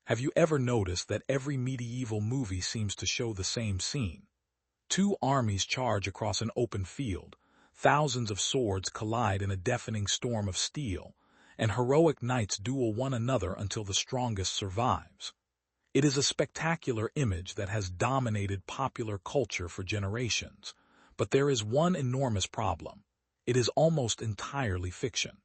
Have you ever noticed that every medieval movie seems to show the same scene? Two armies charge across an open field, thousands of swords collide in a deafening storm of steel, and heroic knights duel one another until the strongest survives. It is a spectacular image that has dominated popular culture for generations, but there is one enormous problem. It is almost entirely fiction.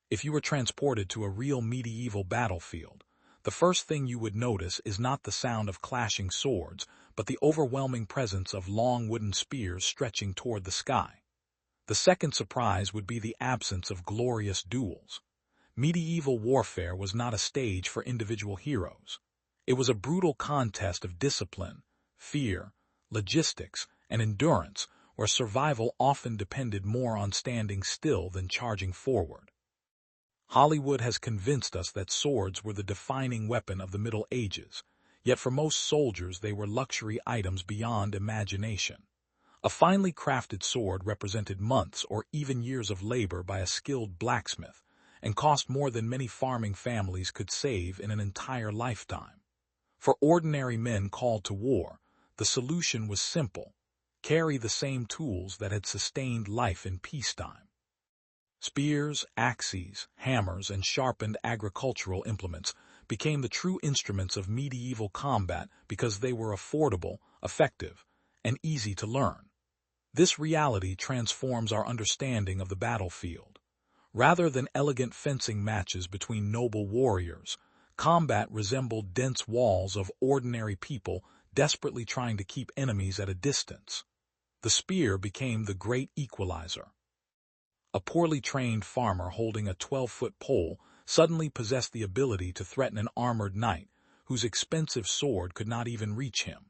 If you were transported to a real medieval battlefield, the first thing you would notice is not the sound of clashing swords, but the overwhelming presence of long wooden spears stretching toward the sky. The second surprise would be the absence of glorious duels. Medieval warfare was not a stage for individual heroes. It was a brutal contest of discipline, fear, logistics, and endurance, where survival often depended more on standing still than charging forward. Hollywood has convinced us that swords were the defining weapon of the Middle Ages, yet for most soldiers they were luxury items beyond imagination. A finely crafted sword represented months or even years of labor by a skilled blacksmith, and cost more than many farming families could save in an entire lifetime. For ordinary men called to war, the solution was simple: carry the same tools that had sustained life in peacetime. Spears, axes, hammers, and sharpened agricultural implements became the true instruments of medieval combat because they were affordable, effective, and easy to learn. This reality transforms our understanding of the battlefield. Rather than elegant fencing matches between noble warriors, combat resembled dense walls of ordinary people desperately trying to keep enemies at a distance. The spear became the great equalizer. A poorly trained farmer holding a 12-foot pole suddenly possessed the ability to threaten an armored knight whose expensive sword could not even reach him.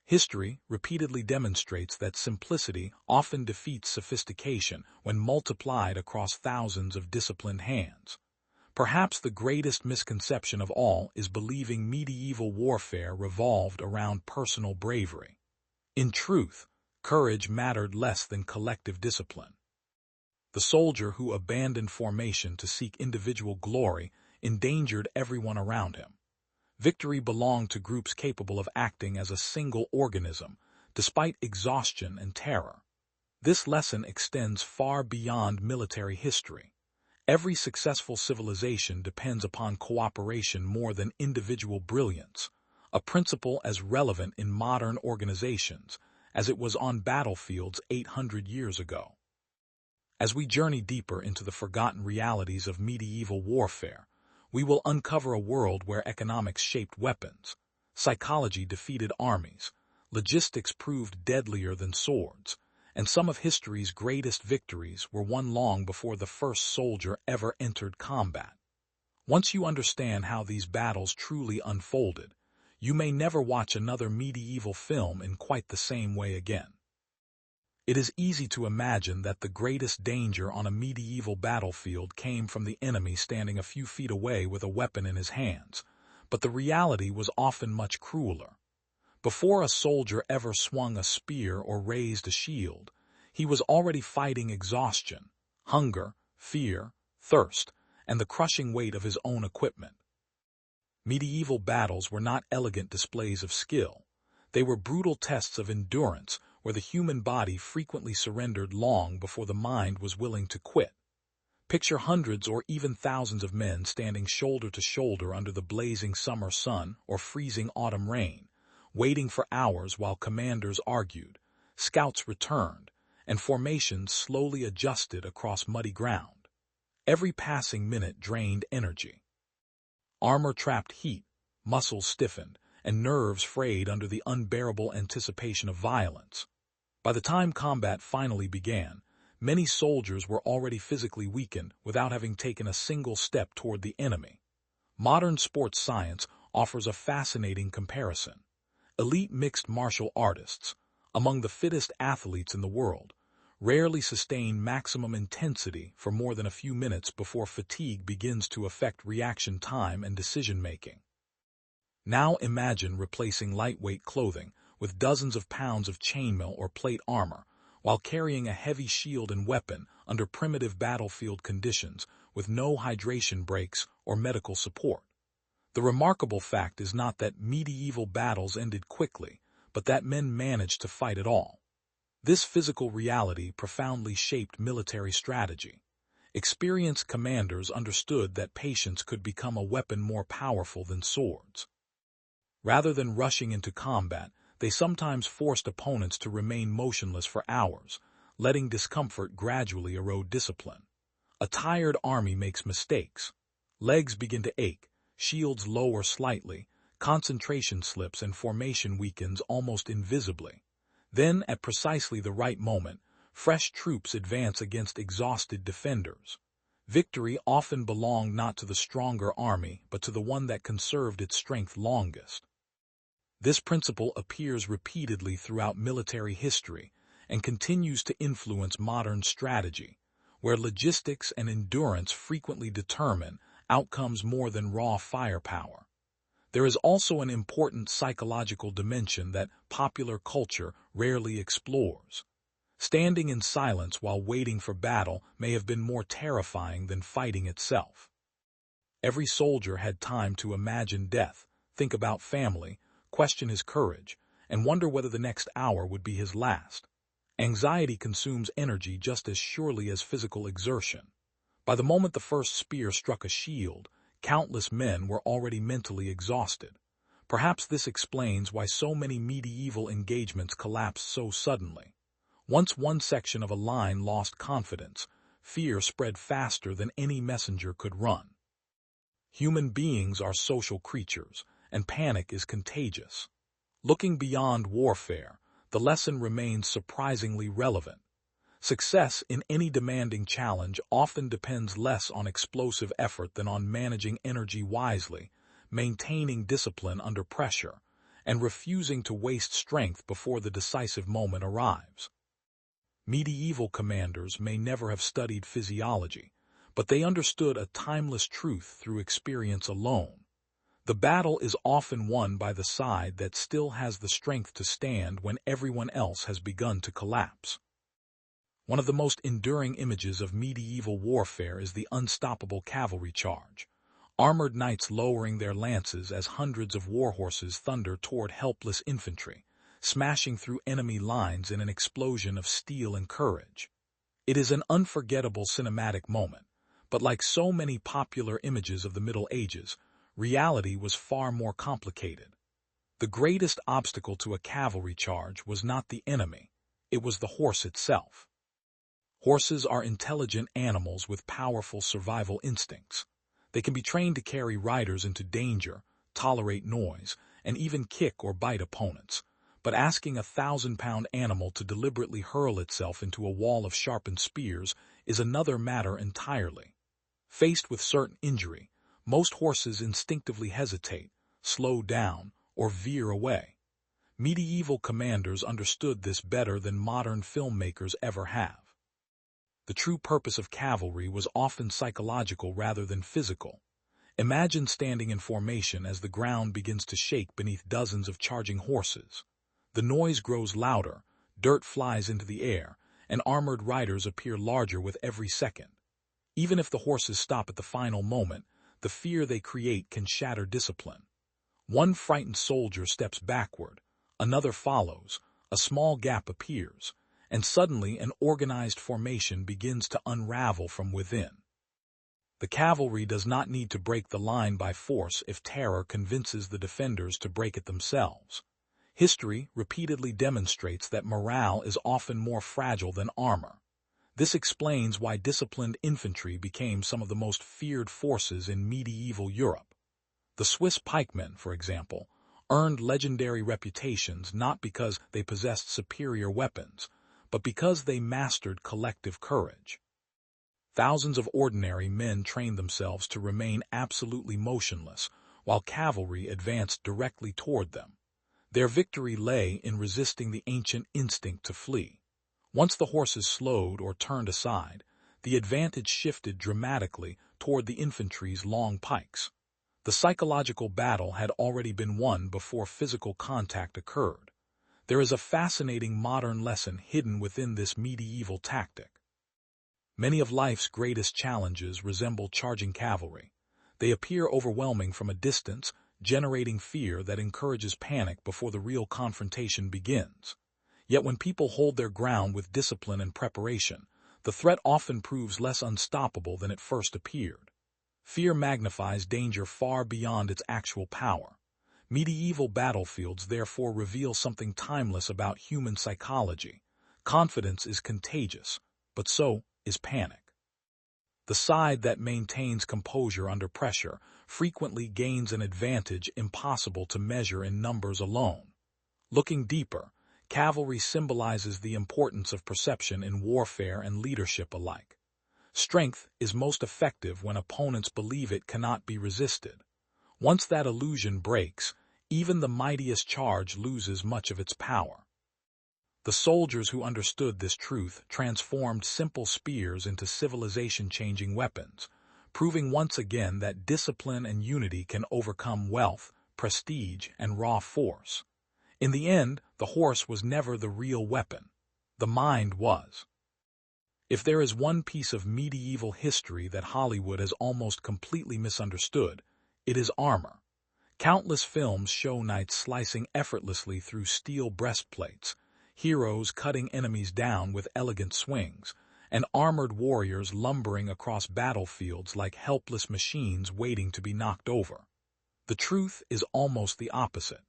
History repeatedly demonstrates that simplicity often defeats sophistication when multiplied across thousands of disciplined hands. Perhaps the greatest misconception of all is believing medieval warfare revolved around personal bravery. In truth, courage mattered less than collective discipline. The soldier who abandoned formation to seek individual glory endangered everyone around him. Victory belonged to groups capable of acting as a single organism, despite exhaustion and terror. This lesson extends far beyond military history. Every successful civilization depends upon cooperation more than individual brilliance, a principle as relevant in modern organizations as it was on battlefields 800 years ago. As we journey deeper into the forgotten realities of medieval warfare, we will uncover a world where economics shaped weapons, psychology defeated armies, logistics proved deadlier than swords, and some of history's greatest victories were won long before the first soldier ever entered combat. Once you understand how these battles truly unfolded, you may never watch another medieval film in quite the same way again. It is easy to imagine that the greatest danger on a medieval battlefield came from the enemy standing a few feet away with a weapon in his hands, but the reality was often much crueler. Before a soldier ever swung a spear or raised a shield, he was already fighting exhaustion, hunger, fear, thirst, and the crushing weight of his own equipment. Medieval battles were not elegant displays of skill. They were brutal tests of endurance, where the human body frequently surrendered long before the mind was willing to quit. Picture hundreds or even thousands of men standing shoulder to shoulder under the blazing summer sun or freezing autumn rain, waiting for hours while commanders argued, scouts returned, and formations slowly adjusted across muddy ground. Every passing minute drained energy. Armor trapped heat, muscles stiffened, and nerves frayed under the unbearable anticipation of violence. By the time combat finally began, many soldiers were already physically weakened without having taken a single step toward the enemy. Modern sports science offers a fascinating comparison. Elite mixed martial artists, among the fittest athletes in the world, rarely sustain maximum intensity for more than a few minutes before fatigue begins to affect reaction time and decision-making. Now imagine replacing lightweight clothing with dozens of pounds of chainmail or plate armor, while carrying a heavy shield and weapon under primitive battlefield conditions with no hydration breaks or medical support. The remarkable fact is not that medieval battles ended quickly, but that men managed to fight at all. This physical reality profoundly shaped military strategy. Experienced commanders understood that patience could become a weapon more powerful than swords. Rather than rushing into combat, they sometimes forced opponents to remain motionless for hours, letting discomfort gradually erode discipline. A tired army makes mistakes. Legs begin to ache, shields lower slightly, concentration slips and formation weakens almost invisibly. Then, at precisely the right moment, fresh troops advance against exhausted defenders. Victory often belonged not to the stronger army, but to the one that conserved its strength longest. This principle appears repeatedly throughout military history and continues to influence modern strategy, where logistics and endurance frequently determine outcomes more than raw firepower. There is also an important psychological dimension that popular culture rarely explores. Standing in silence while waiting for battle may have been more terrifying than fighting itself. Every soldier had time to imagine death, think about family, question his courage, and wonder whether the next hour would be his last. Anxiety consumes energy just as surely as physical exertion. By the moment the first spear struck a shield, countless men were already mentally exhausted. Perhaps this explains why so many medieval engagements collapsed so suddenly. Once one section of a line lost confidence, fear spread faster than any messenger could run. Human beings are social creatures, and panic is contagious. Looking beyond warfare, the lesson remains surprisingly relevant. Success in any demanding challenge often depends less on explosive effort than on managing energy wisely, maintaining discipline under pressure, and refusing to waste strength before the decisive moment arrives. Medieval commanders may never have studied physiology, but they understood a timeless truth through experience alone. The battle is often won by the side that still has the strength to stand when everyone else has begun to collapse. One of the most enduring images of medieval warfare is the unstoppable cavalry charge. Armored knights lowering their lances as hundreds of warhorses thunder toward helpless infantry, smashing through enemy lines in an explosion of steel and courage. It is an unforgettable cinematic moment, but like so many popular images of the Middle Ages, reality was far more complicated. The greatest obstacle to a cavalry charge was not the enemy, it was the horse itself. Horses are intelligent animals with powerful survival instincts. They can be trained to carry riders into danger, tolerate noise, and even kick or bite opponents. But asking a 1,000-pound animal to deliberately hurl itself into a wall of sharpened spears is another matter entirely. Faced with certain injury, most horses instinctively hesitate, slow down, or veer away. Medieval commanders understood this better than modern filmmakers ever have. The true purpose of cavalry was often psychological rather than physical. Imagine standing in formation as the ground begins to shake beneath dozens of charging horses. The noise grows louder, dirt flies into the air, and armored riders appear larger with every second. Even if the horses stop at the final moment, the fear they create can shatter discipline. One frightened soldier steps backward, another follows, a small gap appears, and suddenly an organized formation begins to unravel from within. The cavalry does not need to break the line by force if terror convinces the defenders to break it themselves. History repeatedly demonstrates that morale is often more fragile than armor. This explains why disciplined infantry became some of the most feared forces in medieval Europe. The Swiss pikemen, for example, earned legendary reputations not because they possessed superior weapons, but because they mastered collective courage. Thousands of ordinary men trained themselves to remain absolutely motionless, while cavalry advanced directly toward them. Their victory lay in resisting the ancient instinct to flee. Once the horses slowed or turned aside, the advantage shifted dramatically toward the infantry's long pikes. The psychological battle had already been won before physical contact occurred. There is a fascinating modern lesson hidden within this medieval tactic. Many of life's greatest challenges resemble charging cavalry. They appear overwhelming from a distance, generating fear that encourages panic before the real confrontation begins. Yet when people hold their ground with discipline and preparation, the threat often proves less unstoppable than it first appeared. Fear magnifies danger far beyond its actual power. Medieval battlefields therefore reveal something timeless about human psychology. Confidence is contagious, but so is panic. The side that maintains composure under pressure frequently gains an advantage impossible to measure in numbers alone. Looking deeper, cavalry symbolizes the importance of perception in warfare and leadership alike. Strength is most effective when opponents believe it cannot be resisted. Once that illusion breaks, even the mightiest charge loses much of its power. The soldiers who understood this truth transformed simple spears into civilization-changing weapons, proving once again that discipline and unity can overcome wealth, prestige, and raw force. In the end, the horse was never the real weapon. The mind was. If there is one piece of medieval history that Hollywood has almost completely misunderstood, it is armor. Countless films show knights slicing effortlessly through steel breastplates, heroes cutting enemies down with elegant swings, and armored warriors lumbering across battlefields like helpless machines waiting to be knocked over. The truth is almost the opposite.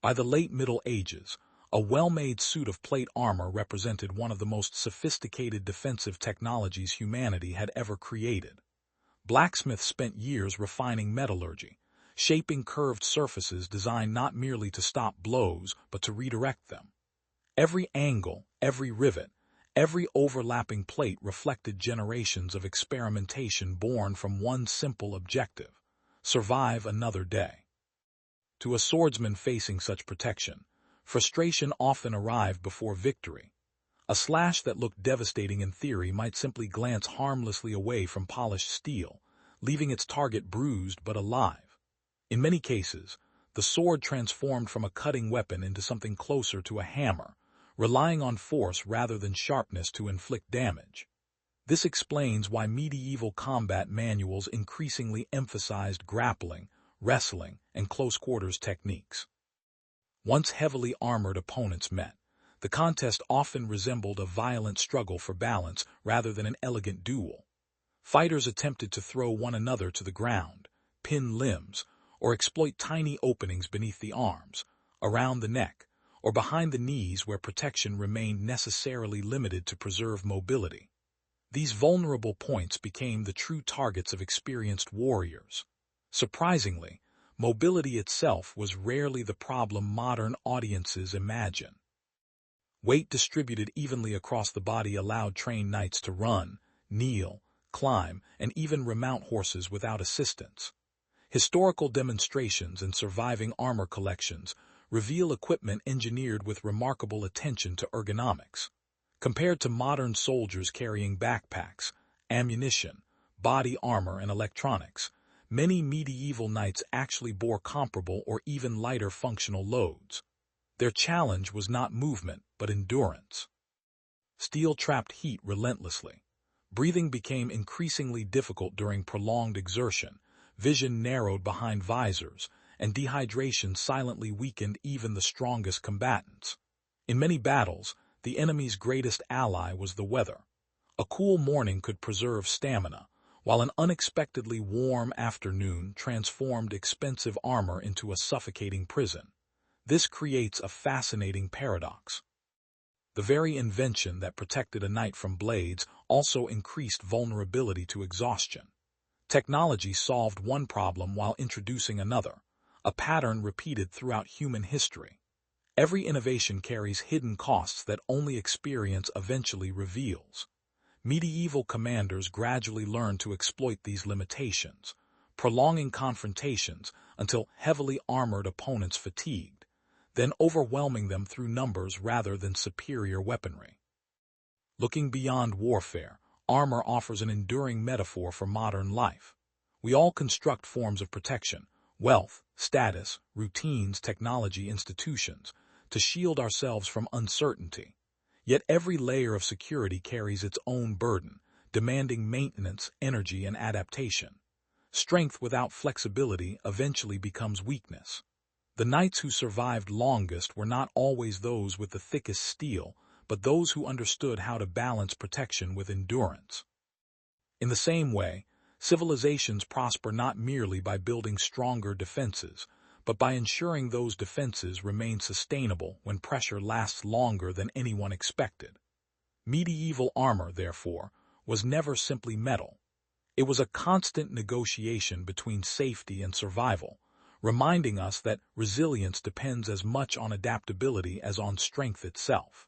By the late Middle Ages, a well-made suit of plate armor represented one of the most sophisticated defensive technologies humanity had ever created. Blacksmiths spent years refining metallurgy, shaping curved surfaces designed not merely to stop blows but to redirect them. Every angle, every rivet, every overlapping plate reflected generations of experimentation born from one simple objective: survive another day. To a swordsman facing such protection, frustration often arrived before victory. A slash that looked devastating in theory might simply glance harmlessly away from polished steel, leaving its target bruised but alive. In many cases, the sword transformed from a cutting weapon into something closer to a hammer, relying on force rather than sharpness to inflict damage. This explains why medieval combat manuals increasingly emphasized grappling, wrestling, and close-quarters techniques. Once heavily armored opponents met, the contest often resembled a violent struggle for balance rather than an elegant duel. Fighters attempted to throw one another to the ground, pin limbs, or exploit tiny openings beneath the arms, around the neck, or behind the knees where protection remained necessarily limited to preserve mobility. These vulnerable points became the true targets of experienced warriors. Surprisingly, mobility itself was rarely the problem modern audiences imagine. Weight distributed evenly across the body allowed trained knights to run, kneel, climb, and even remount horses without assistance. Historical demonstrations and surviving armor collections reveal equipment engineered with remarkable attention to ergonomics. Compared to modern soldiers carrying backpacks, ammunition, body armor, and electronics, many medieval knights actually bore comparable or even lighter functional loads. Their challenge was not movement, but endurance. Steel trapped heat relentlessly. Breathing became increasingly difficult during prolonged exertion, vision narrowed behind visors, and dehydration silently weakened even the strongest combatants. In many battles, the enemy's greatest ally was the weather. A cool morning could preserve stamina, while an unexpectedly warm afternoon transformed expensive armor into a suffocating prison. This creates a fascinating paradox. The very invention that protected a knight from blades also increased vulnerability to exhaustion. Technology solved one problem while introducing another, a pattern repeated throughout human history. Every innovation carries hidden costs that only experience eventually reveals. Medieval commanders gradually learned to exploit these limitations, prolonging confrontations until heavily armored opponents fatigued, then overwhelming them through numbers rather than superior weaponry. Looking beyond warfare, armor offers an enduring metaphor for modern life. We all construct forms of protection, wealth, status, routines, technology, institutions, to shield ourselves from uncertainty. Yet every layer of security carries its own burden, demanding maintenance, energy, and adaptation. Strength without flexibility eventually becomes weakness. The knights who survived longest were not always those with the thickest steel, but those who understood how to balance protection with endurance. In the same way, civilizations prosper not merely by building stronger defenses, but by ensuring those defenses remain sustainable when pressure lasts longer than anyone expected. Medieval armor, therefore, was never simply metal. It was a constant negotiation between safety and survival, reminding us that resilience depends as much on adaptability as on strength itself.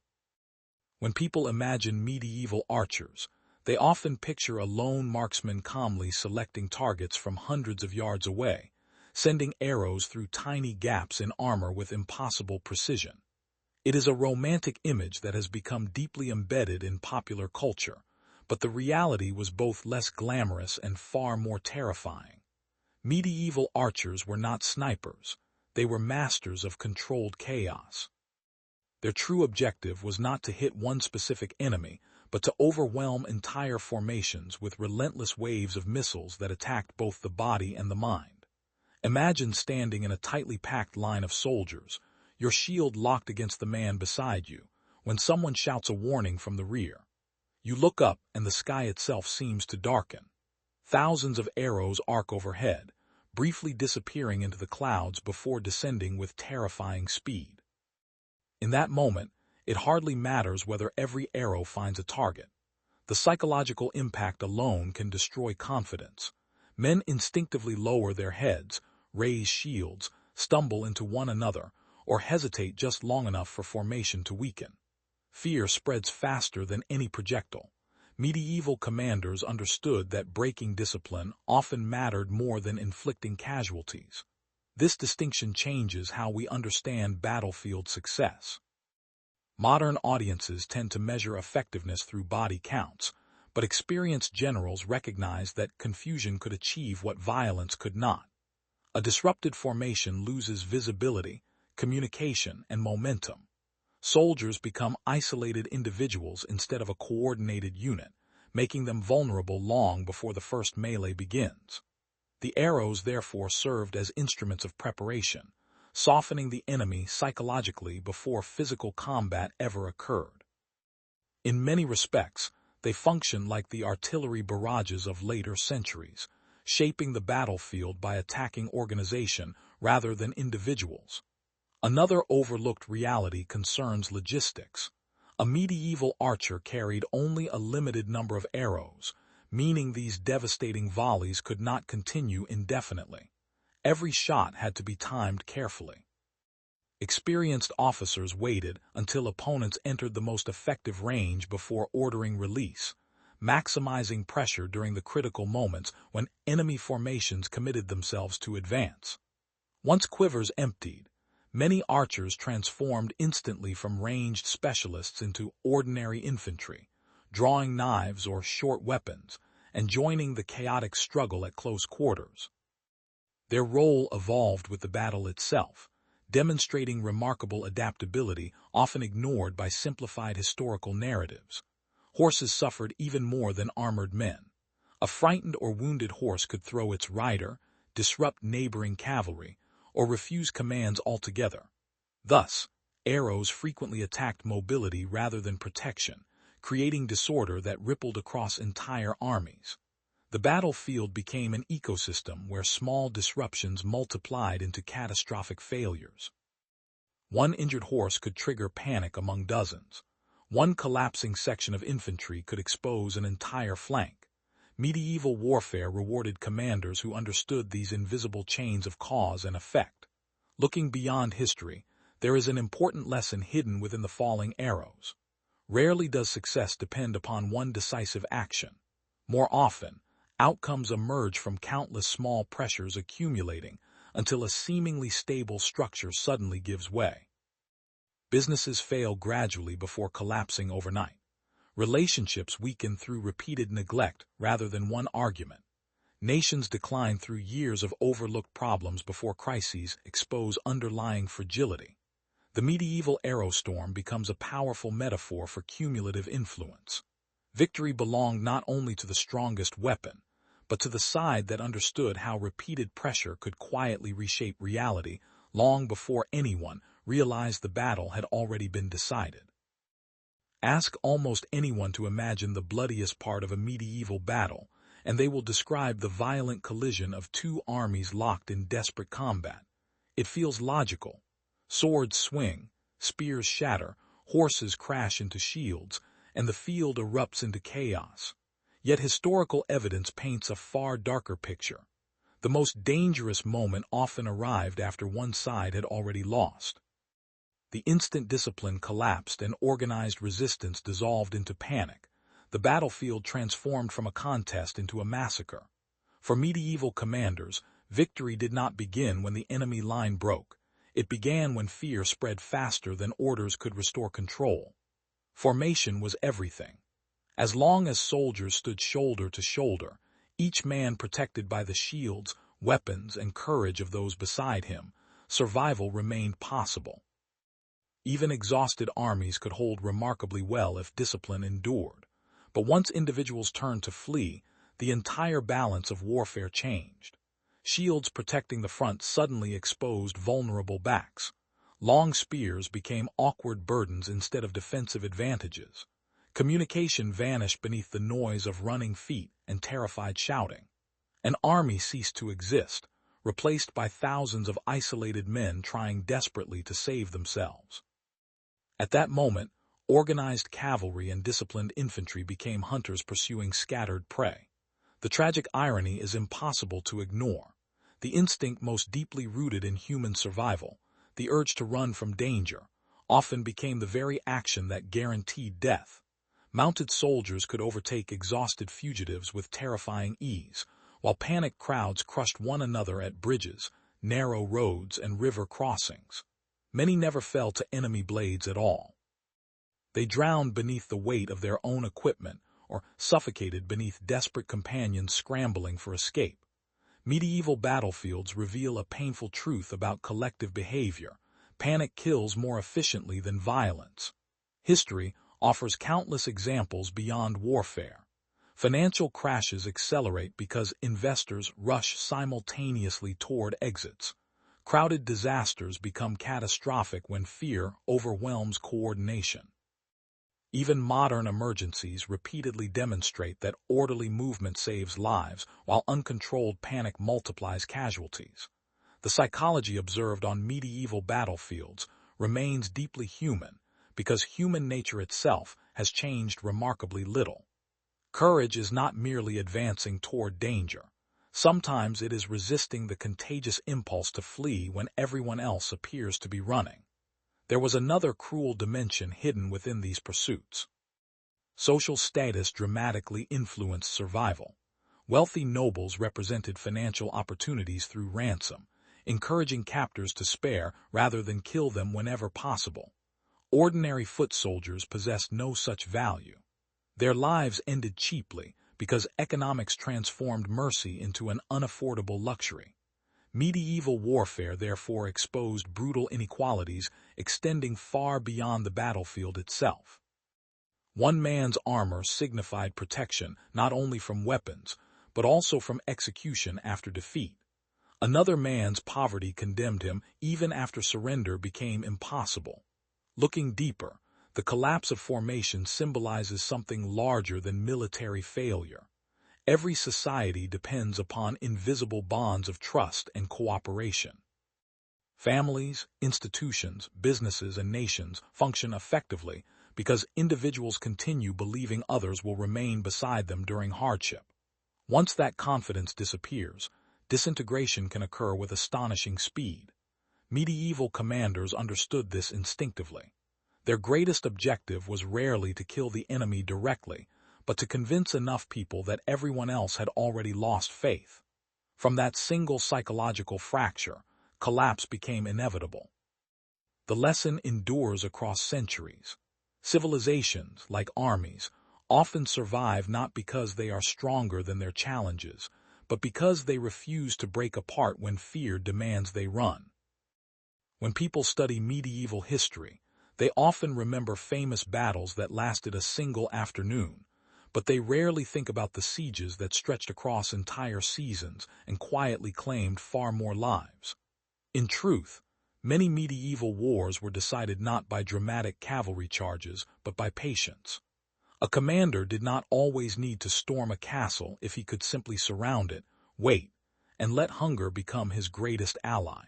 When people imagine medieval archers, they often picture a lone marksman calmly selecting targets from hundreds of yards away, sending arrows through tiny gaps in armor with impossible precision. It is a romantic image that has become deeply embedded in popular culture, but the reality was both less glamorous and far more terrifying. Medieval archers were not snipers, they were masters of controlled chaos. Their true objective was not to hit one specific enemy, but to overwhelm entire formations with relentless waves of missiles that attacked both the body and the mind. Imagine standing in a tightly packed line of soldiers, your shield locked against the man beside you, when someone shouts a warning from the rear. You look up and the sky itself seems to darken. Thousands of arrows arc overhead, briefly disappearing into the clouds before descending with terrifying speed. In that moment, it hardly matters whether every arrow finds a target. The psychological impact alone can destroy confidence. Men instinctively lower their heads, raise shields, stumble into one another, or hesitate just long enough for formation to weaken. Fear spreads faster than any projectile. Medieval commanders understood that breaking discipline often mattered more than inflicting casualties. This distinction changes how we understand battlefield success. Modern audiences tend to measure effectiveness through body counts, but experienced generals recognize that confusion could achieve what violence could not. A disrupted formation loses visibility, communication, and momentum. Soldiers become isolated individuals instead of a coordinated unit, making them vulnerable long before the first melee begins. The arrows therefore served as instruments of preparation, softening the enemy psychologically before physical combat ever occurred. In many respects, they function like the artillery barrages of later centuries, shaping the battlefield by attacking organization rather than individuals. Another overlooked reality concerns logistics. A medieval archer carried only a limited number of arrows, meaning these devastating volleys could not continue indefinitely. Every shot had to be timed carefully. Experienced officers waited until opponents entered the most effective range before ordering release, maximizing pressure during the critical moments when enemy formations committed themselves to advance. Once quivers emptied, many archers transformed instantly from ranged specialists into ordinary infantry, drawing knives or short weapons, and joining the chaotic struggle at close quarters. Their role evolved with the battle itself, demonstrating remarkable adaptability often ignored by simplified historical narratives. Horses suffered even more than armored men. A frightened or wounded horse could throw its rider, disrupt neighboring cavalry, or refuse commands altogether. Thus, arrows frequently attacked mobility rather than protection, creating disorder that rippled across entire armies. The battlefield became an ecosystem where small disruptions multiplied into catastrophic failures. One injured horse could trigger panic among dozens. One collapsing section of infantry could expose an entire flank. Medieval warfare rewarded commanders who understood these invisible chains of cause and effect. Looking beyond history, there is an important lesson hidden within the falling arrows. Rarely does success depend upon one decisive action. More often, outcomes emerge from countless small pressures accumulating until a seemingly stable structure suddenly gives way. Businesses fail gradually before collapsing overnight. Relationships weaken through repeated neglect rather than one argument. Nations decline through years of overlooked problems before crises expose underlying fragility. The medieval arrow storm becomes a powerful metaphor for cumulative influence. Victory belonged not only to the strongest weapon, but to the side that understood how repeated pressure could quietly reshape reality long before anyone realized the battle had already been decided. Ask almost anyone to imagine the bloodiest part of a medieval battle, and they will describe the violent collision of two armies locked in desperate combat. It feels logical. Swords swing, spears shatter, horses crash into shields, and the field erupts into chaos. Yet historical evidence paints a far darker picture. The most dangerous moment often arrived after one side had already lost. The instant discipline collapsed and organized resistance dissolved into panic. The battlefield transformed from a contest into a massacre. For medieval commanders, victory did not begin when the enemy line broke. It began when fear spread faster than orders could restore control. Formation was everything. As long as soldiers stood shoulder to shoulder, each man protected by the shields, weapons, and courage of those beside him, survival remained possible. Even exhausted armies could hold remarkably well if discipline endured. But once individuals turned to flee, the entire balance of warfare changed. Shields protecting the front suddenly exposed vulnerable backs. Long spears became awkward burdens instead of defensive advantages. Communication vanished beneath the noise of running feet and terrified shouting. An army ceased to exist, replaced by thousands of isolated men trying desperately to save themselves. At that moment, organized cavalry and disciplined infantry became hunters pursuing scattered prey. The tragic irony is impossible to ignore. The instinct most deeply rooted in human survival, the urge to run from danger, often became the very action that guaranteed death. Mounted soldiers could overtake exhausted fugitives with terrifying ease, while panicked crowds crushed one another at bridges, narrow roads, and river crossings. Many never fell to enemy blades at all. They drowned beneath the weight of their own equipment or suffocated beneath desperate companions scrambling for escape. Medieval battlefields reveal a painful truth about collective behavior. Panic kills more efficiently than violence. History offers countless examples beyond warfare. Financial crashes accelerate because investors rush simultaneously toward exits. Crowded disasters become catastrophic when fear overwhelms coordination. Even modern emergencies repeatedly demonstrate that orderly movement saves lives, while uncontrolled panic multiplies casualties. The psychology observed on medieval battlefields remains deeply human, because human nature itself has changed remarkably little. Courage is not merely advancing toward danger. Sometimes it is resisting the contagious impulse to flee when everyone else appears to be running. There was another cruel dimension hidden within these pursuits. Social status dramatically influenced survival. Wealthy nobles represented financial opportunities through ransom, encouraging captors to spare rather than kill them whenever possible. Ordinary foot soldiers possessed no such value. Their lives ended cheaply because economics transformed mercy into an unaffordable luxury. Medieval warfare therefore exposed brutal inequalities extending far beyond the battlefield itself. One man's armor signified protection not only from weapons, but also from execution after defeat. Another man's poverty condemned him even after surrender became impossible. Looking deeper, the collapse of formation symbolizes something larger than military failure. Every society depends upon invisible bonds of trust and cooperation. Families, institutions, businesses, and nations function effectively because individuals continue believing others will remain beside them during hardship. Once that confidence disappears, disintegration can occur with astonishing speed. Medieval commanders understood this instinctively. Their greatest objective was rarely to kill the enemy directly, but to convince enough people that everyone else had already lost faith. From that single psychological fracture, collapse became inevitable. The lesson endures across centuries. Civilizations, like armies, often survive not because they are stronger than their challenges, but because they refuse to break apart when fear demands they run. When people study medieval history, they often remember famous battles that lasted a single afternoon, but they rarely think about the sieges that stretched across entire seasons and quietly claimed far more lives. In truth, many medieval wars were decided not by dramatic cavalry charges, but by patience. A commander did not always need to storm a castle if he could simply surround it, wait, and let hunger become his greatest ally.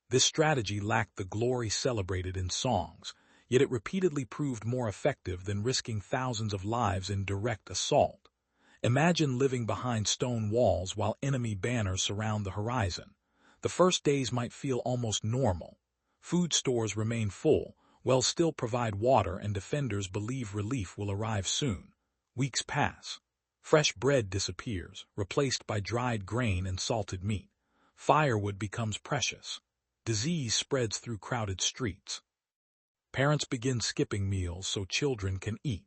This strategy lacked the glory celebrated in songs, yet it repeatedly proved more effective than risking thousands of lives in direct assault. Imagine living behind stone walls while enemy banners surround the horizon. The first days might feel almost normal. Food stores remain full, wells still provide water, and defenders believe relief will arrive soon. Weeks pass. Fresh bread disappears, replaced by dried grain and salted meat. Firewood becomes precious. Disease spreads through crowded streets. Parents begin skipping meals so children can eat.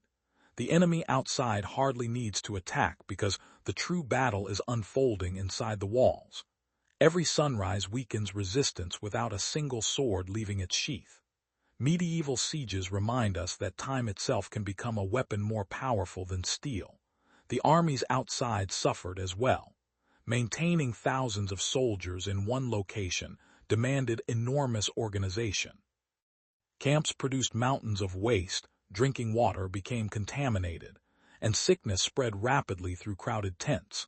The enemy outside hardly needs to attack because the true battle is unfolding inside the walls. Every sunrise weakens resistance without a single sword leaving its sheath. Medieval sieges remind us that time itself can become a weapon more powerful than steel. The armies outside suffered as well. Maintaining thousands of soldiers in one location demanded enormous organization. Camps produced mountains of waste, drinking water became contaminated, and sickness spread rapidly through crowded tents.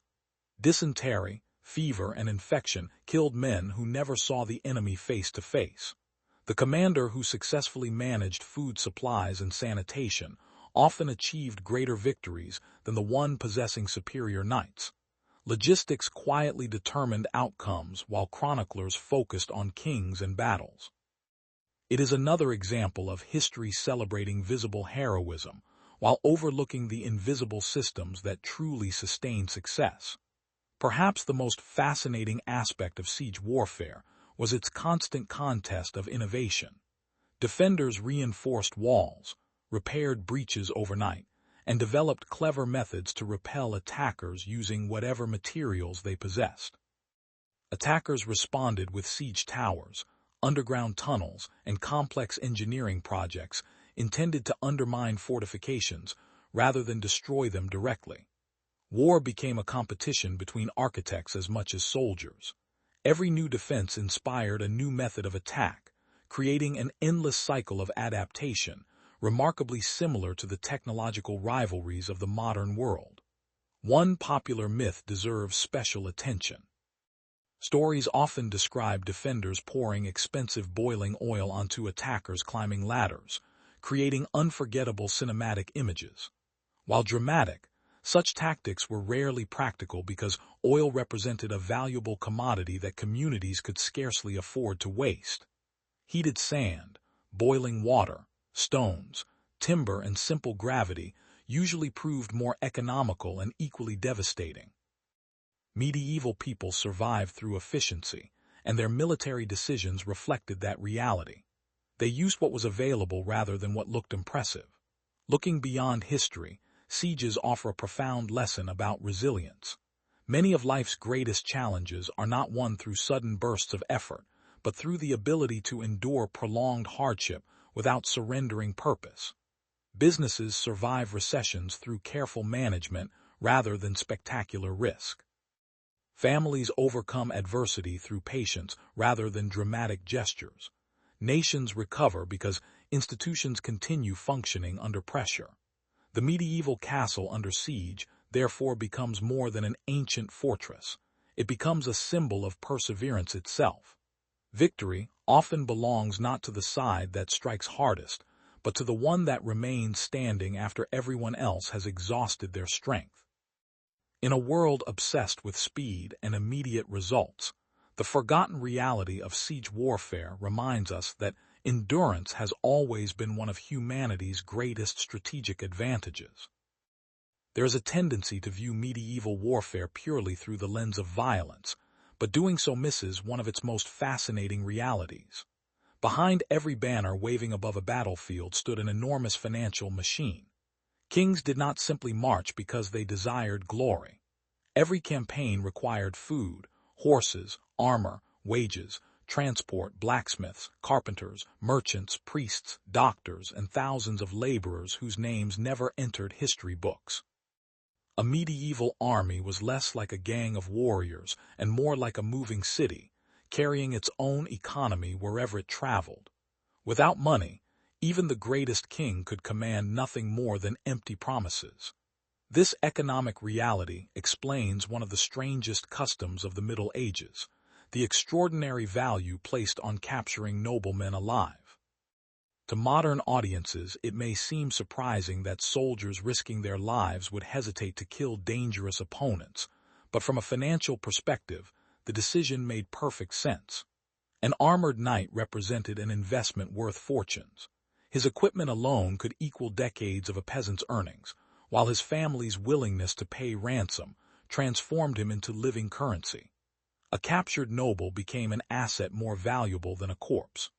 Dysentery, fever, and infection killed men who never saw the enemy face to face. The commander who successfully managed food supplies and sanitation often achieved greater victories than the one possessing superior knights. Logistics quietly determined outcomes while chroniclers focused on kings and battles. It is another example of history celebrating visible heroism while overlooking the invisible systems that truly sustain success. Perhaps the most fascinating aspect of siege warfare was its constant contest of innovation. Defenders reinforced walls, repaired breaches overnight, and developed clever methods to repel attackers using whatever materials they possessed. Attackers responded with siege towers, underground tunnels, and complex engineering projects intended to undermine fortifications rather than destroy them directly. War became a competition between architects as much as soldiers. Every new defense inspired a new method of attack, creating an endless cycle of adaptation, remarkably similar to the technological rivalries of the modern world. One popular myth deserves special attention. Stories often describe defenders pouring expensive boiling oil onto attackers climbing ladders, creating unforgettable cinematic images. While dramatic, such tactics were rarely practical because oil represented a valuable commodity that communities could scarcely afford to waste. Heated sand, boiling water, stones, timber, and simple gravity usually proved more economical and equally devastating. Medieval people survived through efficiency, and their military decisions reflected that reality. They used what was available rather than what looked impressive. Looking beyond history, sieges offer a profound lesson about resilience. Many of life's greatest challenges are not won through sudden bursts of effort, but through the ability to endure prolonged hardship without surrendering purpose. Businesses survive recessions through careful management rather than spectacular risk. Families overcome adversity through patience rather than dramatic gestures. Nations recover because institutions continue functioning under pressure. The medieval castle under siege, therefore, becomes more than an ancient fortress. It becomes a symbol of perseverance itself. Victory often belongs not to the side that strikes hardest, but to the one that remains standing after everyone else has exhausted their strength. In a world obsessed with speed and immediate results, the forgotten reality of siege warfare reminds us that endurance has always been one of humanity's greatest strategic advantages. There is a tendency to view medieval warfare purely through the lens of violence, but doing so misses one of its most fascinating realities. Behind every banner waving above a battlefield stood an enormous financial machine. Kings did not simply march because they desired glory. Every campaign required food, horses, armor, wages, transport, blacksmiths, carpenters, merchants, priests, doctors, and thousands of laborers whose names never entered history books. A medieval army was less like a gang of warriors and more like a moving city, carrying its own economy wherever it traveled. Without money, even the greatest king could command nothing more than empty promises. This economic reality explains one of the strangest customs of the Middle Ages, the extraordinary value placed on capturing noblemen alive. To modern audiences, it may seem surprising that soldiers risking their lives would hesitate to kill dangerous opponents, but from a financial perspective, the decision made perfect sense. An armored knight represented an investment worth fortunes. His equipment alone could equal decades of a peasant's earnings, while his family's willingness to pay ransom transformed him into living currency. A captured noble became an asset more valuable than a corpse.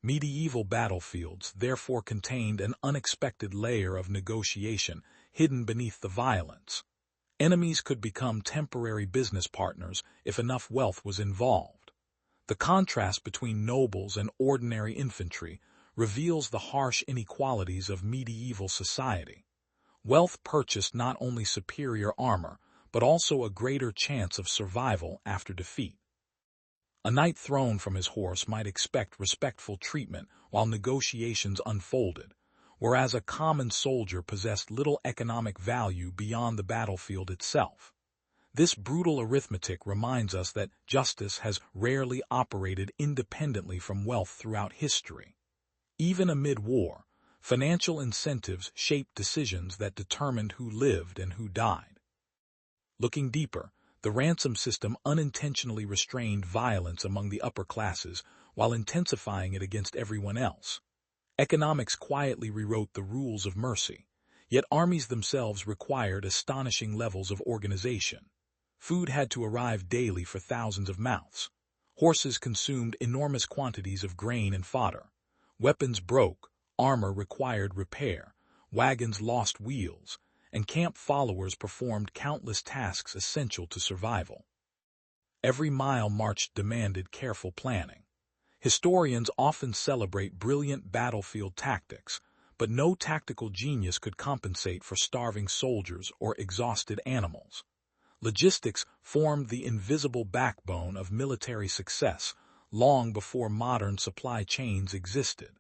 Medieval battlefields therefore contained an unexpected layer of negotiation hidden beneath the violence. Enemies could become temporary business partners if enough wealth was involved. The contrast between nobles and ordinary infantry reveals the harsh inequalities of medieval society. Wealth purchased not only superior armor, but also a greater chance of survival after defeat. A knight thrown from his horse might expect respectful treatment while negotiations unfolded, whereas a common soldier possessed little economic value beyond the battlefield itself. This brutal arithmetic reminds us that justice has rarely operated independently from wealth throughout history. Even amid war, financial incentives shaped decisions that determined who lived and who died. Looking deeper, the ransom system unintentionally restrained violence among the upper classes while intensifying it against everyone else. Economics quietly rewrote the rules of mercy, yet armies themselves required astonishing levels of organization. Food had to arrive daily for thousands of mouths. Horses consumed enormous quantities of grain and fodder. Weapons broke, armor required repair, wagons lost wheels, and camp followers performed countless tasks essential to survival. Every mile marched demanded careful planning. Historians often celebrate brilliant battlefield tactics, but no tactical genius could compensate for starving soldiers or exhausted animals. Logistics formed the invisible backbone of military success long before modern supply chains existed.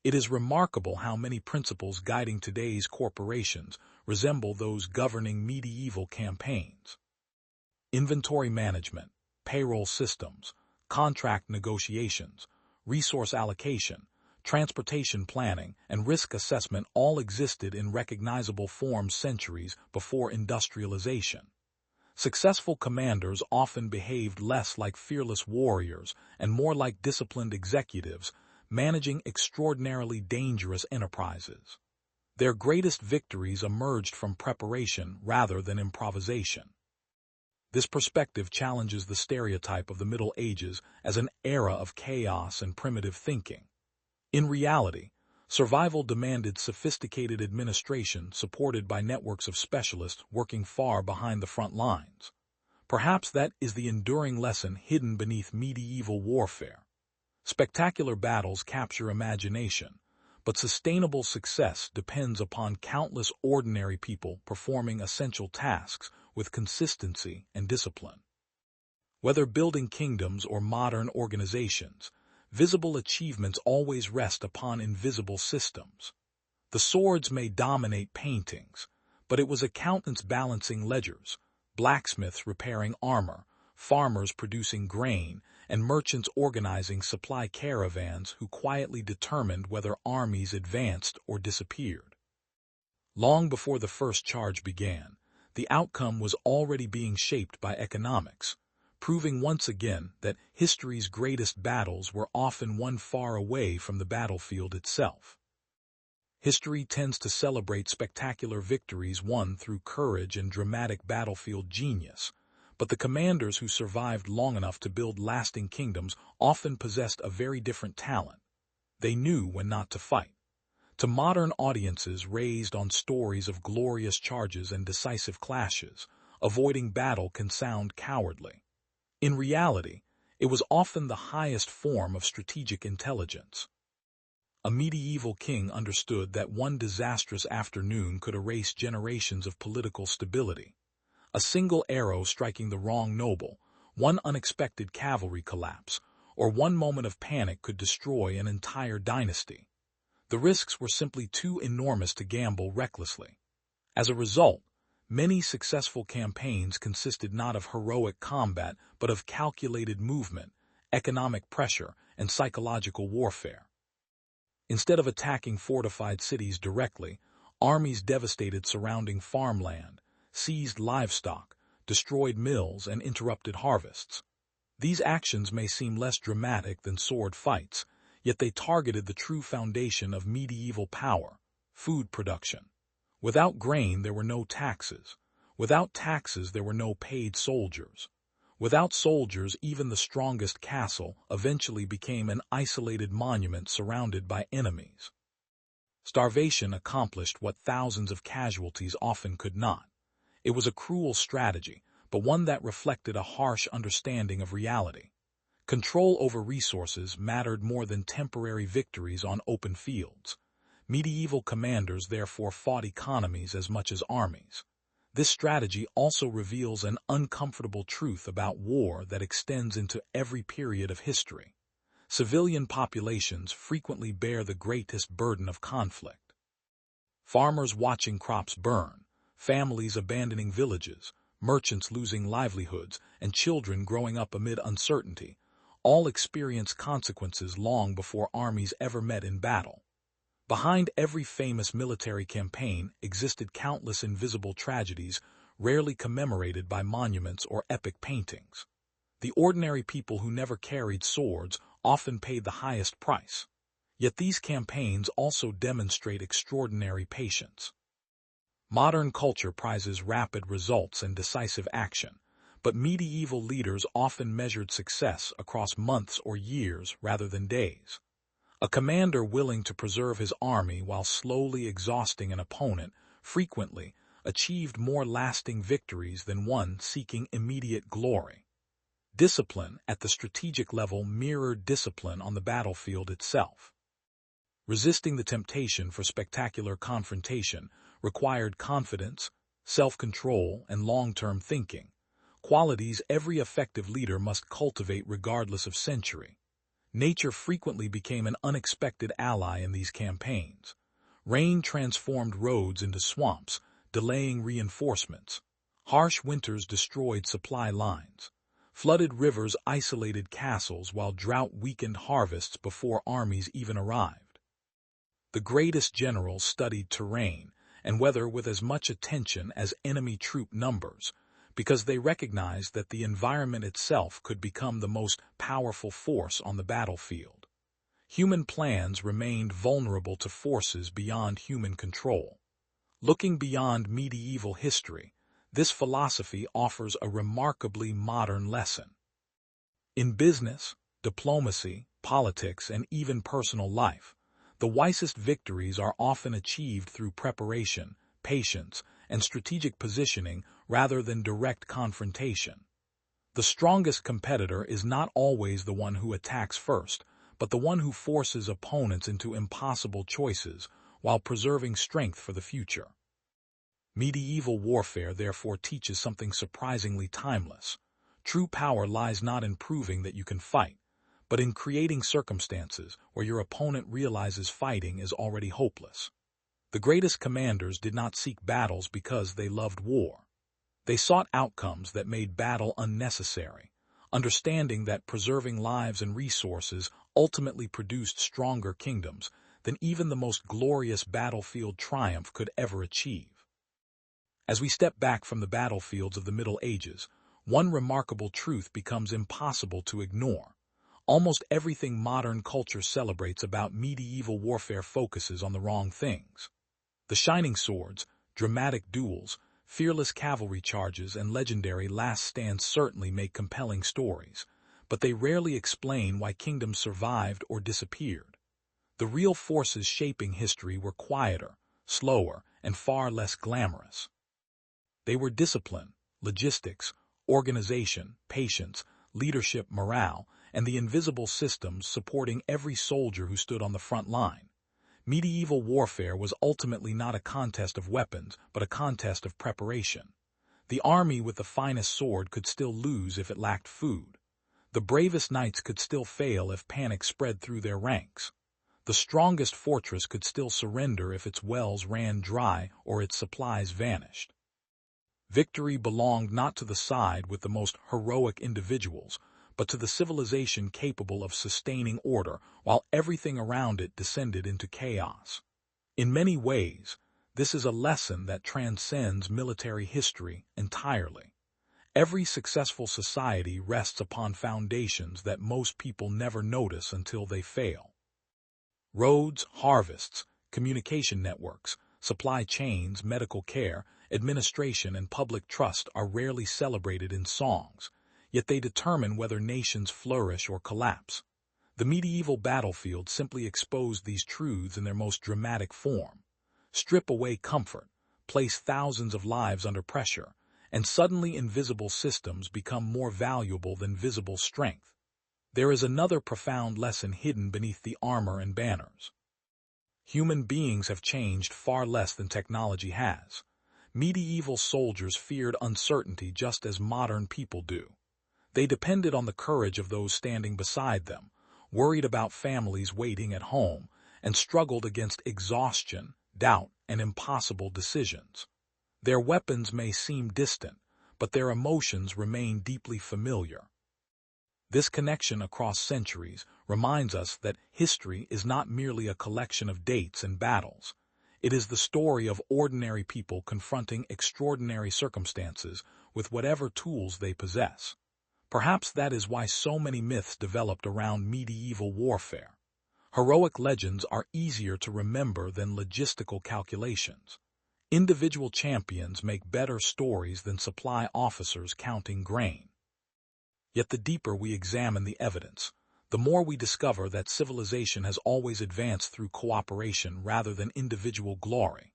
It is remarkable how many principles guiding today's corporations resemble those governing medieval campaigns. Inventory management, payroll systems, contract negotiations, resource allocation, transportation planning, and risk assessment all existed in recognizable forms centuries before industrialization. Successful commanders often behaved less like fearless warriors and more like disciplined executives, managing extraordinarily dangerous enterprises. Their greatest victories emerged from preparation rather than improvisation. This perspective challenges the stereotype of the Middle Ages as an era of chaos and primitive thinking. In reality, survival demanded sophisticated administration supported by networks of specialists working far behind the front lines. Perhaps that is the enduring lesson hidden beneath medieval warfare. Spectacular battles capture imagination, but sustainable success depends upon countless ordinary people performing essential tasks with consistency and discipline. Whether building kingdoms or modern organizations, visible achievements always rest upon invisible systems. The swords may dominate paintings, but it was accountants balancing ledgers, blacksmiths repairing armor, farmers producing grain, and merchants organizing supply caravans who quietly determined whether armies advanced or disappeared. Long before the first charge began, the outcome was already being shaped by economics, proving once again that history's greatest battles were often won far away from the battlefield itself. History tends to celebrate spectacular victories won through courage and dramatic battlefield genius, but the commanders who survived long enough to build lasting kingdoms often possessed a very different talent. They knew when not to fight. To modern audiences raised on stories of glorious charges and decisive clashes, avoiding battle can sound cowardly. In reality, It was often the highest form of strategic intelligence. A medieval king understood that one disastrous afternoon could erase generations of political stability. A single arrow striking the wrong noble, one unexpected cavalry collapse, or one moment of panic could destroy an entire dynasty. The risks were simply too enormous to gamble recklessly. As a result, many successful campaigns consisted not of heroic combat but of calculated movement, economic pressure, and psychological warfare. Instead of attacking fortified cities directly, armies devastated surrounding farmland, seized livestock, destroyed mills, and interrupted harvests. These actions may seem less dramatic than sword fights, yet they targeted the true foundation of medieval power, food production. Without grain there were no taxes. Without taxes there were no paid soldiers. Without soldiers, even the strongest castle eventually became an isolated monument surrounded by enemies. Starvation accomplished what thousands of casualties often could not. It was a cruel strategy, but one that reflected a harsh understanding of reality. Control over resources mattered more than temporary victories on open fields. Medieval commanders therefore fought economies as much as armies. This strategy also reveals an uncomfortable truth about war that extends into every period of history. Civilian populations frequently bear the greatest burden of conflict. Farmers watching crops burn, families abandoning villages, merchants losing livelihoods, and children growing up amid uncertainty, all experience consequences long before armies ever met in battle. Behind every famous military campaign existed countless invisible tragedies, rarely commemorated by monuments or epic paintings. The ordinary people who never carried swords often paid the highest price. Yet these campaigns also demonstrate extraordinary patience. Modern culture prizes rapid results and decisive action, but medieval leaders often measured success across months or years rather than days. A commander willing to preserve his army while slowly exhausting an opponent frequently achieved more lasting victories than one seeking immediate glory. Discipline at the strategic level mirrored discipline on the battlefield itself. Resisting the temptation for spectacular confrontation required confidence, self-control, and long-term thinking, qualities every effective leader must cultivate regardless of century. Nature frequently became an unexpected ally in these campaigns. Rain transformed roads into swamps, delaying reinforcements. Harsh winters destroyed supply lines. Flooded rivers isolated castles while drought weakened harvests before armies even arrived. The greatest generals studied terrain and weather with as much attention as enemy troop numbers, because they recognized that the environment itself could become the most powerful force on the battlefield. Human plans remained vulnerable to forces beyond human control. Looking beyond medieval history, this philosophy offers a remarkably modern lesson. In business, diplomacy, politics, and even personal life, the wisest victories are often achieved through preparation, patience, and strategic positioning rather than direct confrontation. The strongest competitor is not always the one who attacks first, but the one who forces opponents into impossible choices while preserving strength for the future. Medieval warfare therefore teaches something surprisingly timeless. True power lies not in proving that you can fight, but in creating circumstances where your opponent realizes fighting is already hopeless. The greatest commanders did not seek battles because they loved war. They sought outcomes that made battle unnecessary, understanding that preserving lives and resources ultimately produced stronger kingdoms than even the most glorious battlefield triumph could ever achieve. As we step back from the battlefields of the Middle Ages, one remarkable truth becomes impossible to ignore. Almost everything modern culture celebrates about medieval warfare focuses on the wrong things. The shining swords, dramatic duels, fearless cavalry charges, and legendary last stands certainly make compelling stories, but they rarely explain why kingdoms survived or disappeared. The real forces shaping history were quieter, slower, and far less glamorous. They were discipline, logistics, organization, patience, leadership, morale, and the invisible systems supporting every soldier who stood on the front line. Medieval warfare was ultimately not a contest of weapons, but a contest of preparation. The army with the finest sword could still lose if it lacked food. The bravest knights could still fail if panic spread through their ranks. The strongest fortress could still surrender if its wells ran dry or its supplies vanished. Victory belonged not to the side with the most heroic individuals, but to the civilization capable of sustaining order while everything around it descended into chaos. In many ways, this is a lesson that transcends military history entirely. Every successful society rests upon foundations that most people never notice until they fail. Roads, harvests, communication networks, supply chains, medical care, administration, and public trust are rarely celebrated in songs, yet they determine whether nations flourish or collapse. The medieval battlefield simply exposed these truths in their most dramatic form. Strip away comfort, place thousands of lives under pressure, and suddenly invisible systems become more valuable than visible strength. There is another profound lesson hidden beneath the armor and banners. Human beings have changed far less than technology has. Medieval soldiers feared uncertainty just as modern people do. They depended on the courage of those standing beside them, worried about families waiting at home, and struggled against exhaustion, doubt, and impossible decisions. Their weapons may seem distant, but their emotions remain deeply familiar. This connection across centuries reminds us that history is not merely a collection of dates and battles. It is the story of ordinary people confronting extraordinary circumstances with whatever tools they possess. Perhaps that is why so many myths developed around medieval warfare. Heroic legends are easier to remember than logistical calculations. Individual champions make better stories than supply officers counting grain. Yet the deeper we examine the evidence, the more we discover that civilization has always advanced through cooperation rather than individual glory.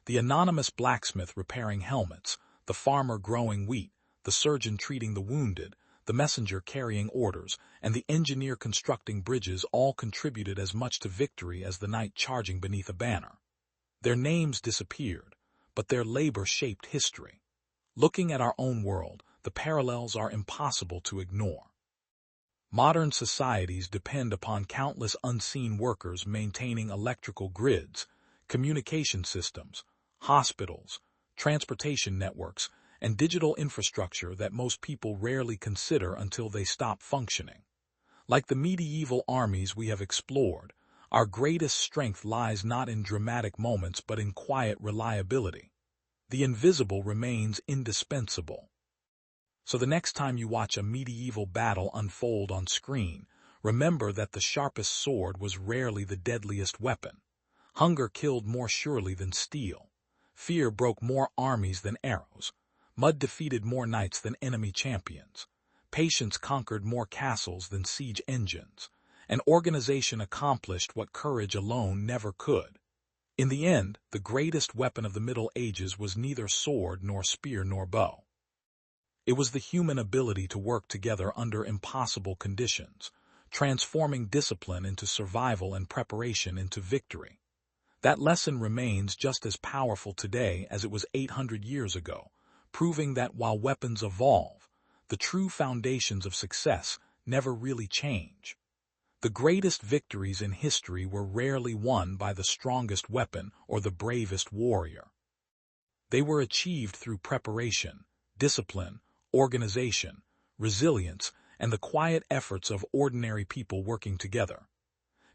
The anonymous blacksmith repairing helmets, the farmer growing wheat, the surgeon treating the wounded, the messenger carrying orders, and the engineer constructing bridges all contributed as much to victory as the knight charging beneath a banner. Their names disappeared, but their labor shaped history. Looking at our own world, the parallels are impossible to ignore. Modern societies depend upon countless unseen workers maintaining electrical grids, communication systems, hospitals, transportation networks, and digital infrastructure that most people rarely consider until they stop functioning. Like the medieval armies we have explored, our greatest strength lies not in dramatic moments but in quiet reliability. The invisible remains indispensable. So the next time you watch a medieval battle unfold on screen, remember that the sharpest sword was rarely the deadliest weapon. Hunger killed more surely than steel. Fear broke more armies than arrows. Mud defeated more knights than enemy champions. Patience conquered more castles than siege engines. And organization accomplished what courage alone never could. In the end, the greatest weapon of the Middle Ages was neither sword nor spear nor bow. It was the human ability to work together under impossible conditions, transforming discipline into survival and preparation into victory. That lesson remains just as powerful today as it was 800 years ago, proving that while weapons evolve, the true foundations of success never really change. The greatest victories in history were rarely won by the strongest weapon or the bravest warrior. They were achieved through preparation, discipline, organization, resilience, and the quiet efforts of ordinary people working together.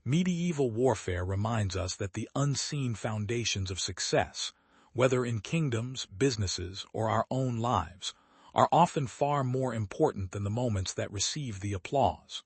Medieval warfare reminds us that the unseen foundations of success, whether in kingdoms, businesses, or our own lives, are often far more important than the moments that receive the applause.